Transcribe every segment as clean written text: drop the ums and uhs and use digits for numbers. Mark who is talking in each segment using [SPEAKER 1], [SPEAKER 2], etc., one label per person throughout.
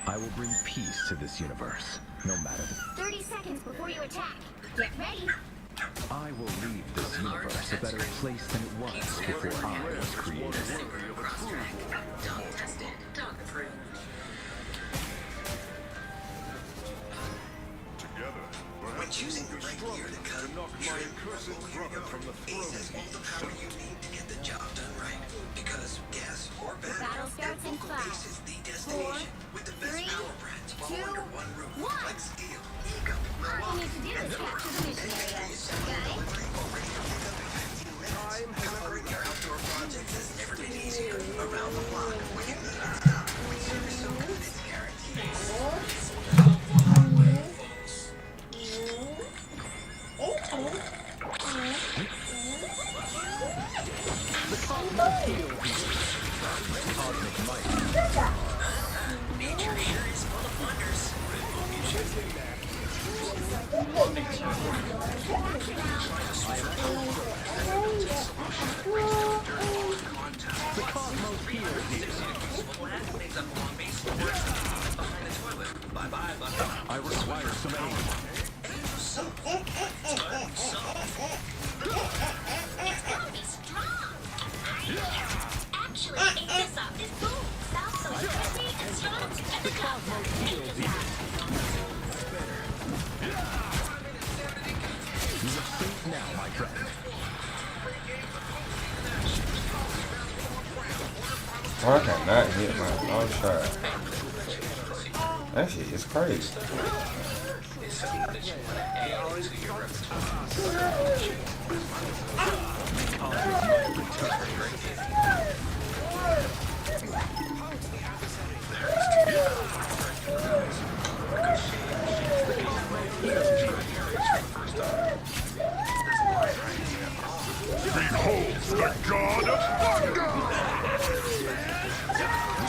[SPEAKER 1] I will bring peace to this universe, no matter the...
[SPEAKER 2] 30 seconds before you attack. Get ready.
[SPEAKER 1] I will leave this universe a better place than it was before I was created.
[SPEAKER 3] Dog tested, dog approved.
[SPEAKER 4] When choosing the right gear to cut, trim, or move your yard, Ace has all the power you need to get the job done right. Because gas or
[SPEAKER 2] Battle
[SPEAKER 4] battery,
[SPEAKER 2] starts in
[SPEAKER 4] Ace is the destination with the best
[SPEAKER 2] 3,
[SPEAKER 4] power brands all
[SPEAKER 2] 2,
[SPEAKER 4] under one roof.
[SPEAKER 2] 1.
[SPEAKER 4] Like steel, eco,
[SPEAKER 2] All you need to do is capture the mission area.
[SPEAKER 4] delivery, or ready to pick up in 15 minutes. Conquering your outdoor projects has never been easier. Around the block, where you need it. With service so good it's guaranteed. Nature here is full of wonders.
[SPEAKER 1] The cosmos heals you.
[SPEAKER 4] Bye-bye, Bucky.
[SPEAKER 1] I require some aid.
[SPEAKER 2] It's gonna be strong. Actually, this up is boom. Sounds so heavy and strong.
[SPEAKER 1] The cosmos heals you. You are safe now, my friend.
[SPEAKER 5] Why can I not hit my own shot? That shit is crazy.
[SPEAKER 6] Behold the god of thunder!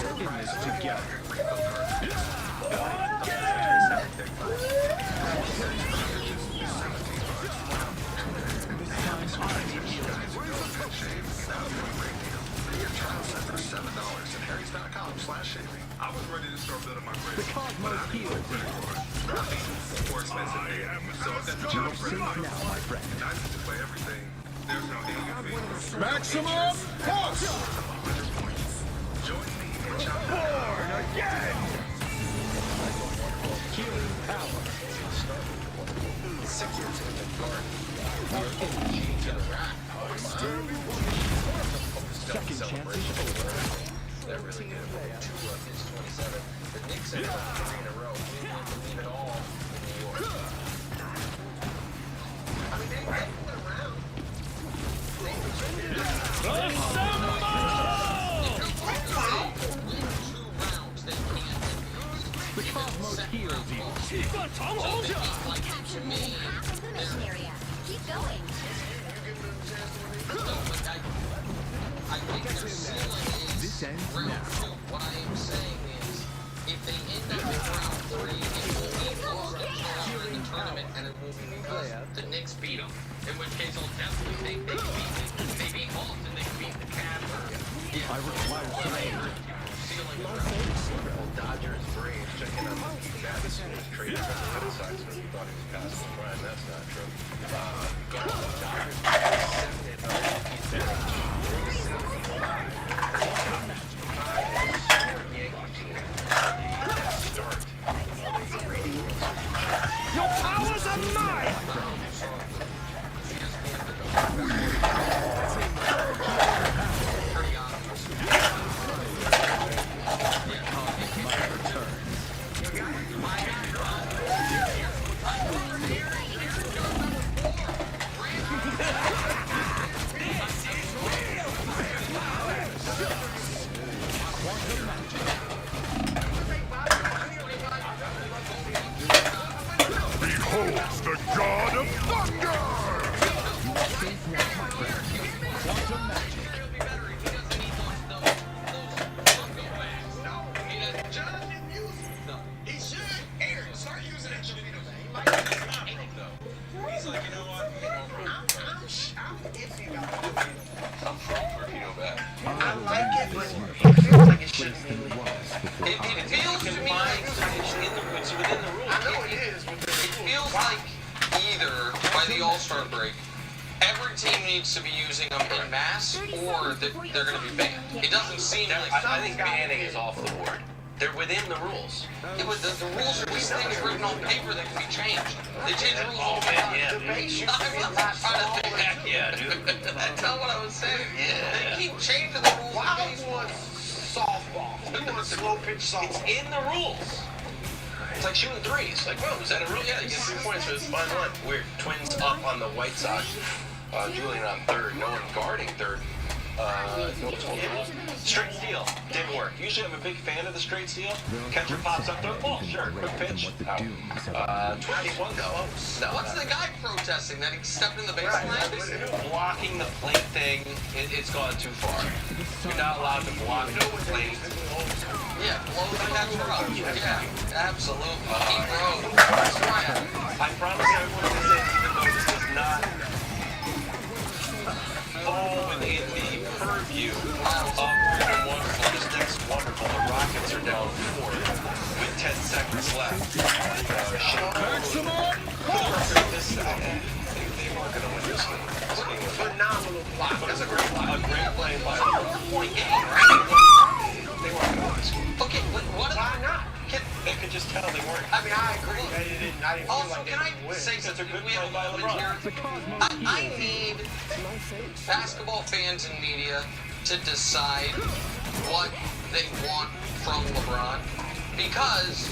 [SPEAKER 1] We're in this together.
[SPEAKER 6] I was ready to start building my
[SPEAKER 1] The cosmos heals you.
[SPEAKER 6] more expensive game. So if that's the
[SPEAKER 1] You are
[SPEAKER 6] job
[SPEAKER 1] safe now, my friend.
[SPEAKER 6] I need to play everything. There's no fee.
[SPEAKER 7] Maximum push!
[SPEAKER 6] Join me in
[SPEAKER 7] Born again!
[SPEAKER 1] Healing power. Second chances over.
[SPEAKER 8] They're really good. 2 of his 27. The Knicks have won 3 in a row. We didn't believe it all in New York. I mean, they went around.
[SPEAKER 1] The cosmos heals you.
[SPEAKER 2] Capture half of the mission area. Keep going.
[SPEAKER 8] I think their ceiling is
[SPEAKER 1] This ends
[SPEAKER 8] round
[SPEAKER 1] now.
[SPEAKER 8] 2. What I am saying is, if they end up in round 3, it will be longer in the tournament, and it will be because the Knicks beat them. In which case, I'll definitely think they beat Hawks and they beat the Cavs.
[SPEAKER 1] I require some aid.
[SPEAKER 8] Ceiling around.
[SPEAKER 9] Dodgers, Braves, checking on Mookie Betts, who was traded from the Red Sox because we thought he was past the prime. That's not true. Dodgers, 7-0 Mookie Betts. Yankee team. The start of the radio.
[SPEAKER 7] Your powers are mine!
[SPEAKER 6] Behold the god of thunder!
[SPEAKER 1] Quantum magic.
[SPEAKER 9] He's like, you know what? I'm iffy about it. I'm from torpedo back.
[SPEAKER 4] I like it, but it feels like it should be.
[SPEAKER 8] It feels to me like
[SPEAKER 9] within the rules.
[SPEAKER 4] I know it is, but
[SPEAKER 8] It feels like either by the All-Star break, every team needs to be using them in mass, or they're going to be banned. It doesn't seem like...
[SPEAKER 9] I think banning is off the board. They're within the rules.
[SPEAKER 8] Yeah, but the rules are just things written on paper that can be changed. They change rules all the time.
[SPEAKER 9] Yeah,
[SPEAKER 8] I'm not trying to think.
[SPEAKER 9] heck yeah, dude.
[SPEAKER 8] That's not what I was saying.
[SPEAKER 9] Yeah.
[SPEAKER 8] They keep changing the rules
[SPEAKER 4] Why
[SPEAKER 8] of
[SPEAKER 4] would you
[SPEAKER 8] baseball.
[SPEAKER 4] want softball? You want slow pitch
[SPEAKER 9] It's
[SPEAKER 4] softball.
[SPEAKER 9] in the rules. It's like shooting threes. Like, whoa, is that a rule? Yeah, you get 3 points for this fine one. We're Twins up on the White Sox. Julian on third. No one guarding third. Straight steal didn't work. Usually I'm a big fan of the straight steal. Catcher pops up there. Oh, sure. Quick pitch. Out. 21 though.
[SPEAKER 8] Now, what's the guy protesting that he stepped in the baseline?
[SPEAKER 9] Blocking the plate thing, it's gone too far. You're not allowed to block the plate.
[SPEAKER 8] Yeah, blow the catcher up. Yeah, absolutely. Keep road. That's right.
[SPEAKER 9] I promise everyone this is, even though this does not fall within the purview of Weird and Wonderful, this next Wonderful, the Rockets are down 4 with 10 seconds left. They weren't going to win this thing.
[SPEAKER 4] Phenomenal block. That's a great block.
[SPEAKER 9] A great play by a 4-point game, right? They weren't going to win this game.
[SPEAKER 8] Okay, but what?
[SPEAKER 4] Why not?
[SPEAKER 9] They could just tell they weren't.
[SPEAKER 4] I mean, I agree. I didn't feel
[SPEAKER 8] Also,
[SPEAKER 4] like they
[SPEAKER 8] can I
[SPEAKER 4] could win.
[SPEAKER 8] say
[SPEAKER 9] It's a
[SPEAKER 8] something?
[SPEAKER 9] good
[SPEAKER 8] We have a
[SPEAKER 9] play by
[SPEAKER 8] moment here.
[SPEAKER 9] LeBron.
[SPEAKER 8] I need basketball fans and media to decide what they want from LeBron. Because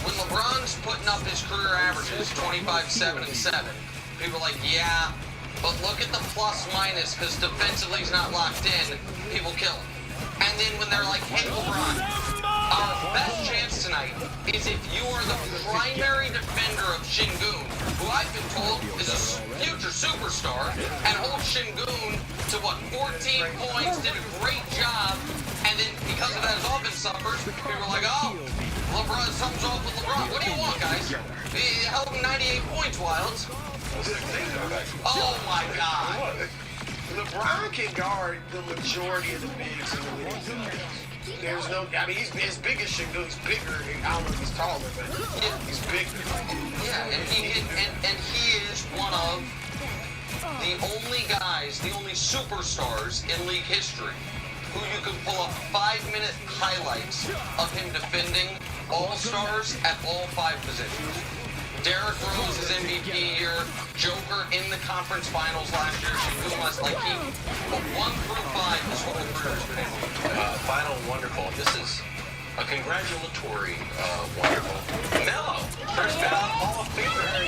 [SPEAKER 8] when LeBron's putting up his career averages, 25, 7, and 7, people are like, yeah, but look at the plus minus, because defensively he's not locked in, people kill him. And then when they're like, hey, LeBron, our best chance tonight is if you are the primary defender of Şengün, who I've been told is a future superstar, and holds Şengün to, 14 points, did a great job, and then because of that his offense suffers, people are like, oh, LeBron, something's off with LeBron. What do you want, guys? He held him 98 points, Wilds. Oh, my God.
[SPEAKER 4] LeBron can guard the majority of the bigs in the league. There's no, I mean, he's as big as Şengün. He's bigger. I don't know if he's taller, but he's bigger.
[SPEAKER 8] Yeah, and he is one of the only guys, the only superstars in league history who you can pull up 5-minute highlights of him defending all-stars at all 5 positions. Derrick Rose is MVP here. Joker in the conference finals last year. Şengün last, like he, 1 through 5, his whole career has been MVP.
[SPEAKER 9] Final Wonderful. This is a congratulatory Wonderful. Mello, first ballot Hall of Famer.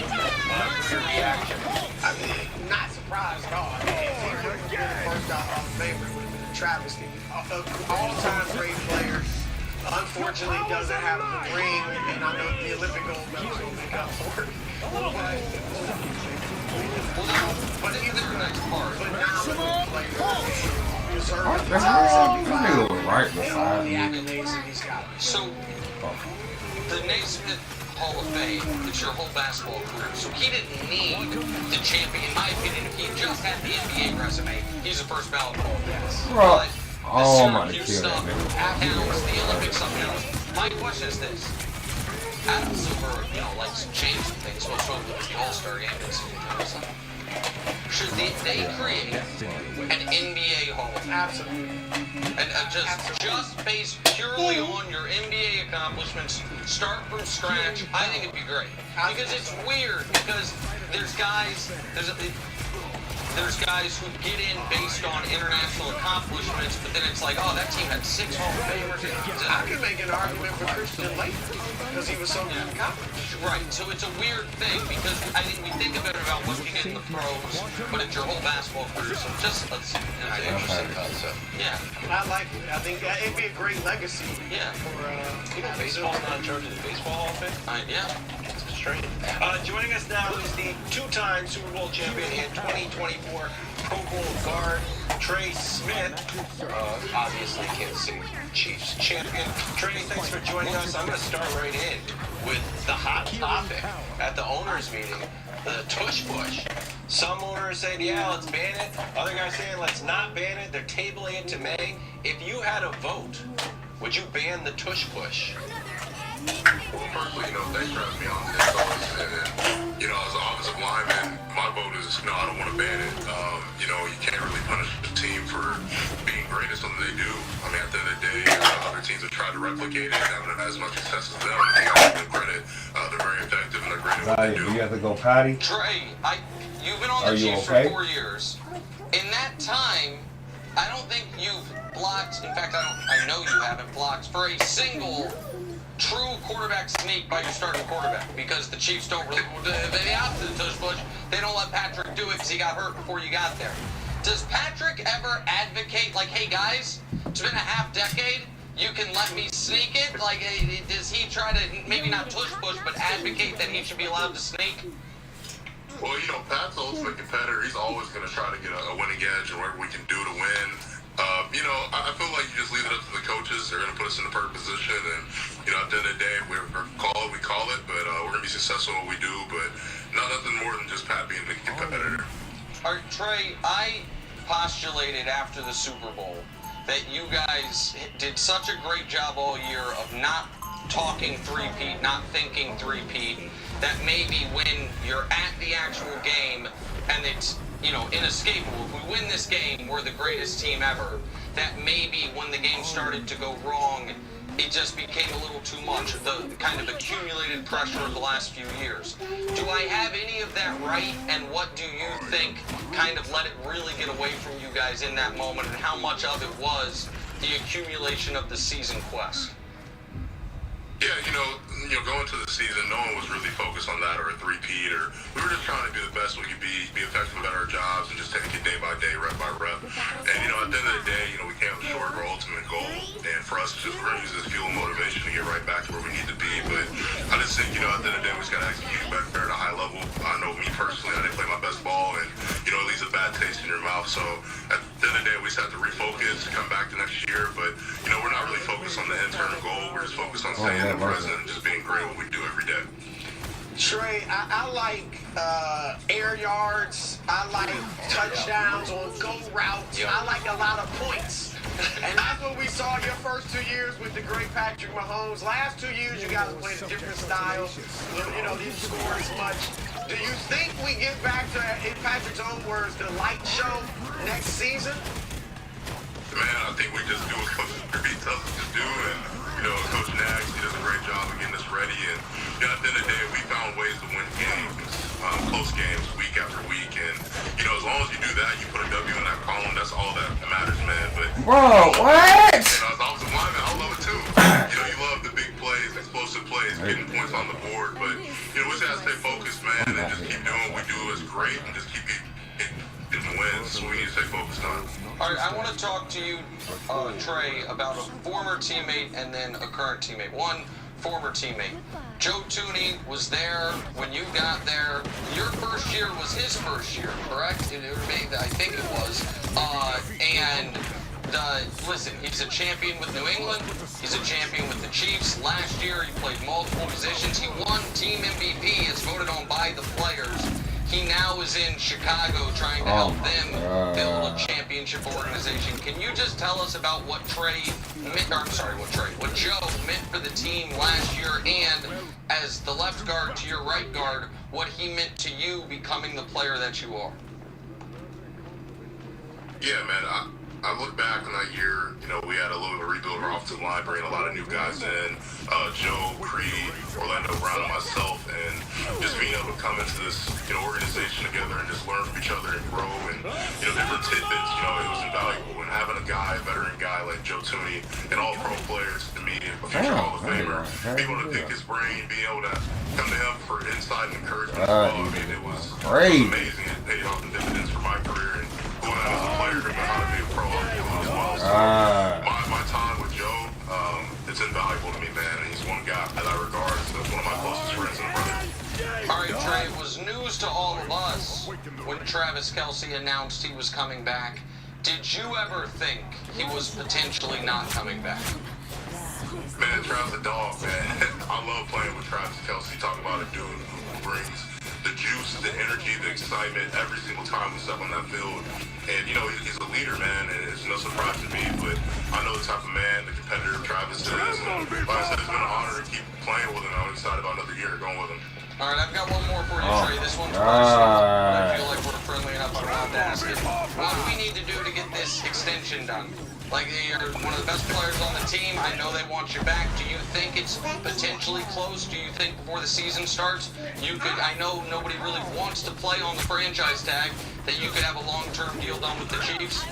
[SPEAKER 9] Your reaction?
[SPEAKER 4] I mean, not surprised at all. I mean, if he would have been the first out Hall of Famer, it would have been a travesty. All-time great player. Unfortunately, doesn't have the ring, and I know the Olympic gold medal will make up for it.
[SPEAKER 8] But this is the next part.
[SPEAKER 4] Phenomenal player. Deserving
[SPEAKER 5] What the hell? This nigga was right
[SPEAKER 4] and all
[SPEAKER 5] beside
[SPEAKER 4] the
[SPEAKER 5] me.
[SPEAKER 4] accolades that he's got.
[SPEAKER 8] So, the Naismith Hall of Fame, it's your whole basketball career. So he didn't need the champion. In my opinion, if he just had the NBA resume, he's a first ballot Hall of Fame.
[SPEAKER 5] Bro,
[SPEAKER 8] But
[SPEAKER 5] oh
[SPEAKER 8] the
[SPEAKER 5] my
[SPEAKER 8] Syracuse
[SPEAKER 5] God,
[SPEAKER 8] stuff counts, the Olympic stuff counts. My question is this. Adam Silver, likes to change some things, so with the All-Star game, should they create an NBA Hall of Fame?
[SPEAKER 4] Absolutely.
[SPEAKER 8] And just based purely on your NBA accomplishments, start from scratch, I think it'd be great. Because it's weird, because there's guys who get in based on international accomplishments, but then it's like, oh, that team had 6 Hall of Famers.
[SPEAKER 4] I could make an argument for Christian Laettner because he was so accomplished.
[SPEAKER 8] Right, so it's a weird thing, because I think we think about what you get in the pros, but it's your whole basketball career, so it's an interesting concept. Yeah.
[SPEAKER 4] I like it. I think it'd be a great legacy
[SPEAKER 8] Yeah.
[SPEAKER 4] for
[SPEAKER 9] Baseball's not in charge of the Baseball Hall of Fame?
[SPEAKER 8] Yeah.
[SPEAKER 9] It's strange. Joining us now is the 2-time Super Bowl champion and 2024 Pro Bowl guard, Trey Smith. Obviously, Kansas City Chiefs champion. Trey, thanks for joining us. I'm going to start right in with the hot topic at the owners' meeting, the tush push. Some owners saying, yeah, let's ban it. Other guys saying, let's not ban it. They're tabling it to May. If you had a vote, would you ban the tush push?
[SPEAKER 6] Well, firstly, thanks for having me on this. And, as an offensive lineman, my vote is, I don't want to ban it. You can't really punish the team for being great at something they do. I mean, at the end of the day, other teams have tried to replicate it, haven't had as much success as them. They got to give credit. They're very effective and they're great at what they do.
[SPEAKER 5] Do you have to go potty?
[SPEAKER 8] Trey, you've been on the Chiefs for 4 years. In that time, I don't think you've blocked. In fact, I know you haven't blocked for a single true quarterback sneak by your starting quarterback, because the Chiefs don't really. They opted to tush push. They don't let Patrick do it because he got hurt before you got there. Does Patrick ever advocate like, hey guys, it's been a half decade, you can let me sneak it? Like, does he try to maybe not tush push, but advocate that he should be allowed to sneak?
[SPEAKER 6] Well, Pat's the ultimate competitor. He's always going to try to get a winning edge and whatever we can do to win. I feel like you just leave it up to the coaches. They're going to put us in the perfect position. And, at the end of the day, if we call it, we call it. But we're going to be successful in what we do. But nothing more than just Pat being the competitor.
[SPEAKER 8] All right, Trey, I postulated after the Super Bowl that you guys did such a great job all year of not talking three-peat, not thinking three-peat, that maybe when you're at the actual game and it's, inescapable, if we win this game, we're the greatest team ever, that maybe when the game started to go wrong, it just became a little too much, the kind of accumulated pressure of the last few years. Do I have any of that right, and what do you think kind of let it really get away from you guys in that moment, and how much of it was the accumulation of the season quest?
[SPEAKER 6] Yeah, going to the season, no one was really focused on that or a three-peat, or we were just trying to do the best we could be effective at our jobs and just take it day by day, rep by rep. And, at the end of the day, we came up short of our ultimate goal. And for us, we're going to use this fuel and motivation to get right back to where we need to be. But I just think, at the end of the day, we just got to execute better at a high level. I know me personally, I didn't play my best ball, and, it leaves a bad taste in your mouth. So at the end of the day, we just have to refocus, come back to next year. But, we're not really focused on the internal goal. We're just focused on staying in the present and just being great at what we do every day.
[SPEAKER 9] Trey, I like air yards. I like touchdowns on go routes. I like a lot of points. And that's what we saw your first 2 years with the great Patrick Mahomes. Last 2 years, you guys played a different style. Didn't score as much. Do you think we get back to, in Patrick's own words, the light show next season?
[SPEAKER 6] Man, I think we just do what Coach Kirby tells us to do. And, Coach Nags, he does a great job of getting us ready. And, at the end of the day, we found ways to win games, close games, week after week. And, as long as you do that, you put a W in that column, that's all that matters, man. But,
[SPEAKER 5] bro, what?
[SPEAKER 6] As an offensive lineman, I love it too. You love the big plays, explosive plays, getting points on the board. But, we just have to stay focused, man, and just keep doing what we do is great and just keep getting wins. So we need to stay focused on it.
[SPEAKER 8] All right, I want to talk to you, Trey, about a former teammate and then a current teammate. One former teammate. Joe Tooney was there when you got there. Your first year was his first year, correct? I think it was. Listen, he's a champion with New England. He's a champion with the Chiefs. Last year, he played multiple positions. He won team MVP. It's voted on by the players. He now is in Chicago trying to help them build a championship organization. Can you just tell us about what Joe meant for the team last year, and as the left guard to your right guard, what he meant to you becoming the player that you are?
[SPEAKER 6] Yeah, man, I look back on that year, we had a little bit of a rebuild of our offensive line, bringing a lot of new guys in, Joe, Creed, Orlando Brown, and myself, and just being able to come into this, organization together and just learn from each other and grow, and, different tidbits, it was invaluable. And having a veteran guy like Joe Tooney, and all pro players, to me, a future Hall of Famer, being able to pick his brain, being able to come to him for insight and encouragement as well, it was amazing. It paid off in dividends for my career, and going out as a player, and how to be a pro as well. So my time with Joe, it's invaluable to me, man. And he's one guy that I regard as one of my closest friends and brothers.
[SPEAKER 8] All right, Trey, it was news to all of us when Travis Kelce announced he was coming back. Did you ever think he was potentially not coming back?
[SPEAKER 6] Man, Travis a dog, man. I love playing with Travis Kelce. Talk about a dude who brings the juice, the energy, the excitement every single time we step on that field. And, you know, he's a leader, man, and it's no surprise to me, but I know the type of man, the competitor Travis is. And like I said, it's been an honor to keep playing with him. I'm excited about another year going with him.
[SPEAKER 8] All right, I've got one more for you, Trey. This one's personal. I feel like we're friendly enough. I'm allowed to ask it. What do we need to do to get this extension done? Like, you're one of the best players on the team. I know they want you back. Do you think it's potentially close? Do you think before the season starts, you could, I know nobody really wants to play on the franchise tag, that you could have a long-term deal done with the Chiefs?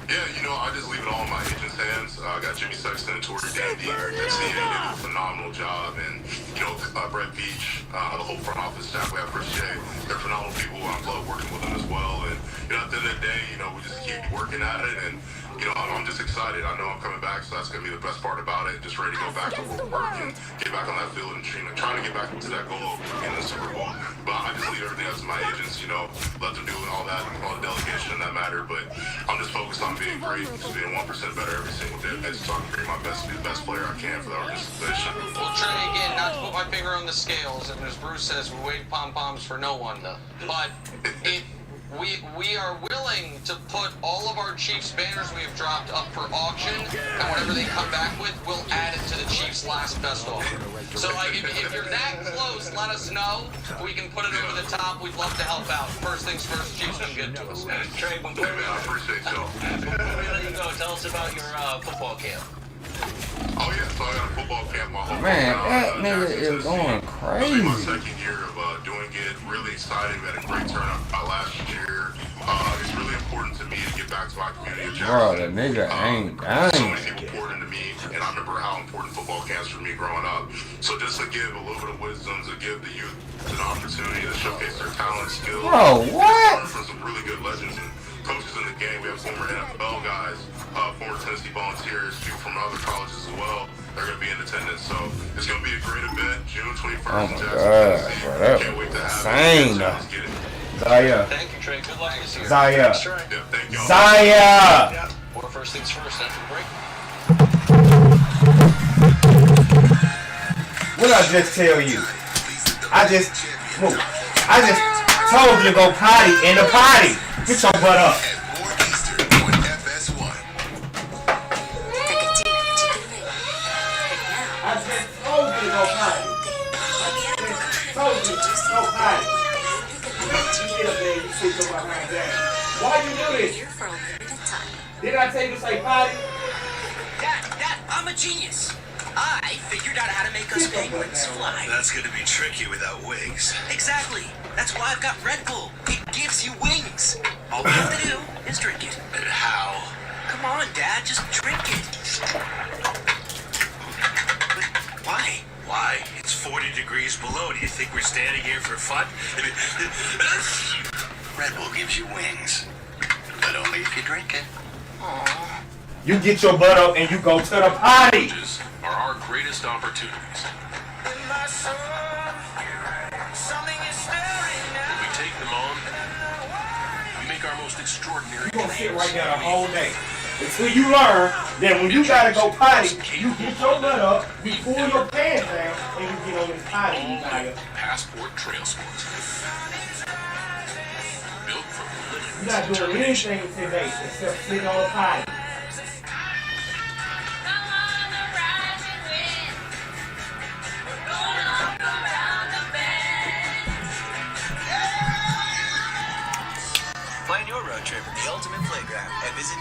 [SPEAKER 6] Yeah, you know, I just leave it all in my agent's hands. I got Jimmy Sexton and Torrey Dandy. They did a phenomenal job. And, you know, Brett Beach, the whole front office staff, we have Chris J. They're phenomenal people. I love working with them as well. And, you know, at the end of the day, you know, we just keep working at it. And, you know, I'm just excited. I know I'm coming back, so that's going to be the best part about it. Just ready to go back to work and get back on that field and trying to get back to that goal in the Super Bowl. But I just leave everything up to my agents, you know, let them do all that, all the delegation and that matter. But I'm just focused on being great, just being 1% better every single day. I just talk to be my best, be the best player I can for the organization.
[SPEAKER 8] Well, Trey, again, not to put my finger on the scales, and as Bruce says, we wave pom-poms for no one, but we are willing to put all of our Chiefs banners we have dropped up for auction, and whatever they come back with, we'll add it to the Chiefs' last best offer. So, like, if you're that close, let us know. We can put it over the top. We'd love to help out. First things first, Chiefs been good to us.
[SPEAKER 9] Trey,
[SPEAKER 6] Hey, man, I appreciate y'all.
[SPEAKER 9] before we let you go, tell us about your football camp.
[SPEAKER 6] Oh, yeah, so I got a football camp my whole
[SPEAKER 5] Man, that
[SPEAKER 6] life,
[SPEAKER 5] nigga is going crazy.
[SPEAKER 6] My second year of doing it, really excited. We had a great turnout last year. It's really important to me to get back to my community of
[SPEAKER 5] Bro,
[SPEAKER 6] Jackson.
[SPEAKER 5] the nigga ain't
[SPEAKER 6] So
[SPEAKER 5] dying.
[SPEAKER 6] many people poured into me, and I remember how important football camps for me growing up. So just to give a little bit of wisdom, to give the youth an opportunity to showcase their talent, skills.
[SPEAKER 5] Bro, what?
[SPEAKER 6] Learn from some really good legends and coaches in the game. We have former NFL guys, former Tennessee Volunteers, people from other colleges as well. They're going to be in attendance. So it's going to be a great event, June 21st
[SPEAKER 5] Oh
[SPEAKER 6] in
[SPEAKER 5] my
[SPEAKER 6] Jackson,
[SPEAKER 5] God,
[SPEAKER 6] Tennessee.
[SPEAKER 5] bro, that
[SPEAKER 6] Can't wait to have
[SPEAKER 5] insane.
[SPEAKER 6] it. Let's get it.
[SPEAKER 5] Zaya.
[SPEAKER 9] Thank you, Trey. Good luck this year.
[SPEAKER 5] Zaya.
[SPEAKER 9] Thanks, Trey.
[SPEAKER 6] Yeah, thank y'all.
[SPEAKER 5] Zaya!
[SPEAKER 9] Well, first things first, after the break.
[SPEAKER 5] What I just tell you? I just told you to go potty in the potty. Get your butt up. I just told you to go potty. Told you to go potty. You get up there, you sit your behind down. Why you do this? Did I tell you to say potty?
[SPEAKER 4] Dad, I'm a genius. I figured out how to make us penguins fly.
[SPEAKER 10] That's gonna be tricky without wings.
[SPEAKER 4] Exactly. That's why I've got Red Bull. It gives you wings. All we have to do is drink it.
[SPEAKER 10] And how?
[SPEAKER 4] Come on, Dad, just drink it. But why?
[SPEAKER 10] Why? It's 40 degrees below. Do you think we're standing here for fun? Red Bull gives you wings. But only if you drink it.
[SPEAKER 4] Aww.
[SPEAKER 5] You get your butt up and you go to the potty.
[SPEAKER 6] Are our greatest opportunities.
[SPEAKER 10] When we take them on, we make our most extraordinary.
[SPEAKER 5] You gonna sit right there the whole day until you learn that when you gotta go potty, you get your butt up, you pull your pants down, and you get on this potty. You gotta-
[SPEAKER 6] Passport Trail Sports. Built from
[SPEAKER 5] You're not doing anything today except sitting on the potty.
[SPEAKER 10] Plan your road trip at the ultimate playground and visit